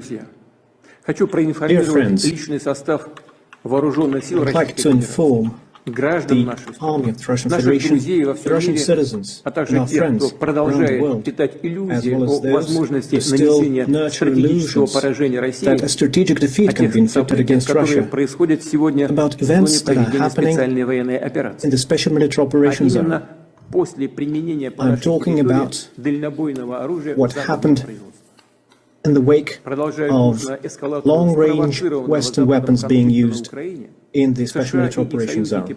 Dear friends, I'd like to inform the army of the Russian Federation, the Russian citizens, and our friends around the world, as well as those who still nurture illusions that a strategic defeat can be inflicted against Russia, about events that are happening in the special military operations zone. I'm talking about what happened in the wake of long-range Western weapons being used in the Special Military Operations Zone.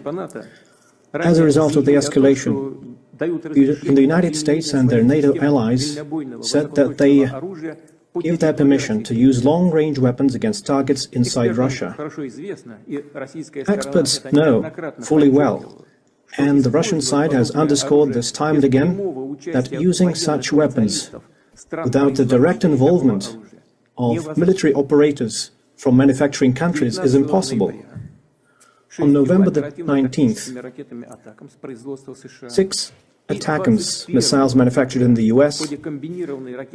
As a result of the escalation, the United States and their NATO allies said that they give their permission to use long-range weapons against targets inside Russia. Experts know fully well, and the Russian side has underscored this time and again, that using such weapons without the direct involvement of military operators from manufacturing countries is impossible. On November the 19th, 6 ATACMS missiles manufactured in the US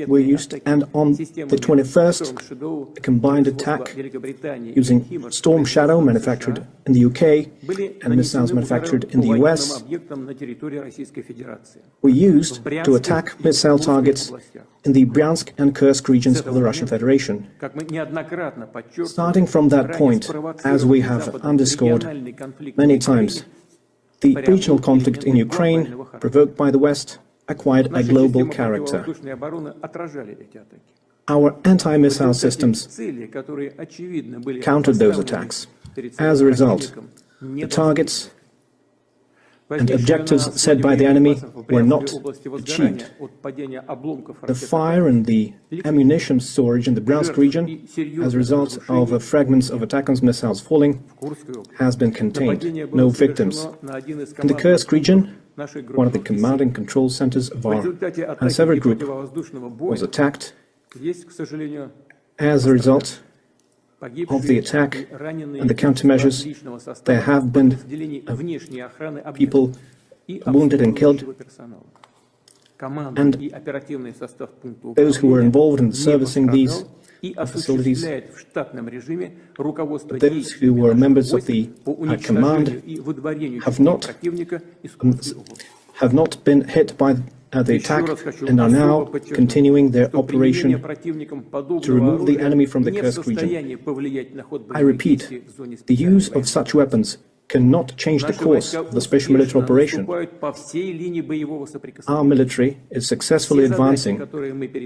were used, and on the 21st, a combined attack using Storm Shadow manufactured in the UK and missiles manufactured in the US were used to attack missile targets in the Bryansk and Kursk regions of the Russian Federation. Starting from that point, as we have underscored many times, the regional conflict in Ukraine, provoked by the West, acquired a global character. Our anti-missile systems countered those attacks. As a result, the targets and objectives set by the enemy were not achieved. The fire and the ammunition storage in the Bryansk region, as a result of fragments of ATACMS missiles falling, has been contained. No victims. In the Kursk region, one of the command and control centers of our Sever group was attacked. As a result of the attack and the countermeasures, there have been people wounded and killed, and those who were involved in servicing these facilities, those who were members of the command have not been hit by the attack and are now continuing their operation to remove the enemy from the Kursk region. I repeat, the use of such weapons cannot change the course of the special military operation. Our military is successfully advancing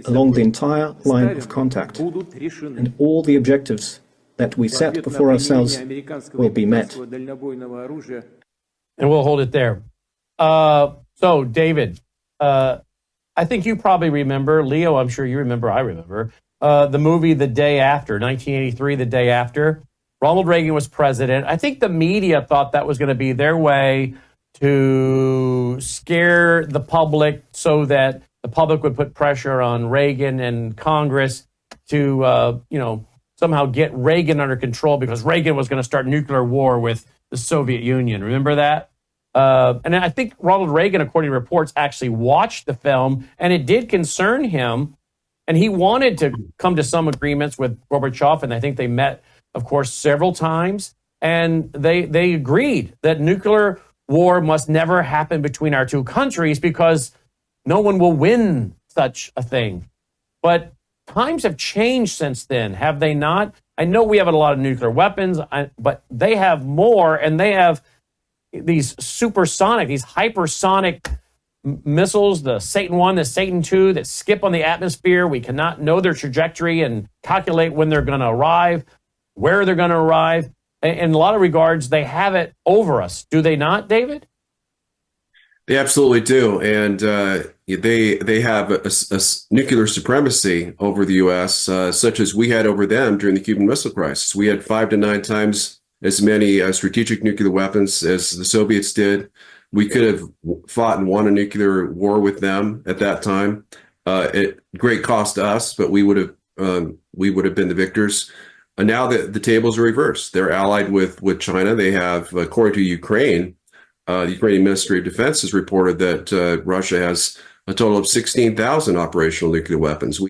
along the entire line of contact, and all the objectives that we set before ourselves will be met. And we'll hold it there. So, David, I think you probably remember, Leo, I'm sure you remember, I remember, the movie The Day After, 1983, The Day After. Ronald Reagan was president. I think the media thought that was going to be their way to scare the public so that the public would put pressure on Reagan and Congress to, somehow get Reagan under control, because Reagan was going to start nuclear war with the Soviet Union. Remember that? And I think Ronald Reagan, according to reports, actually watched the film, and it did concern him. And he wanted to come to some agreements with Gorbachev, and I think they met, of course, several times. And they agreed that nuclear war must never happen between our two countries because no one will win such a thing. But times have changed since then, have they not? I know we have a lot of nuclear weapons, but they have more, and they have these supersonic, these hypersonic missiles, the Satan 1, the Satan 2, that skip on the atmosphere. We cannot know their trajectory and calculate when they're going to arrive, where they're going to arrive. In a lot of regards, they have it over us. Do they not, David? They absolutely do. And they have a nuclear supremacy over the U.S., such as we had over them during the Cuban Missile Crisis. We had 5 to 9 times as many strategic nuclear weapons as the Soviets did. We could have fought and won a nuclear war with them at that time. At great cost to us, but we would have been the victors. And now the tables are reversed. They're allied with China. They have, according to Ukraine, the Ukrainian Ministry of Defense has reported that Russia has a total of 16,000 operational nuclear weapons.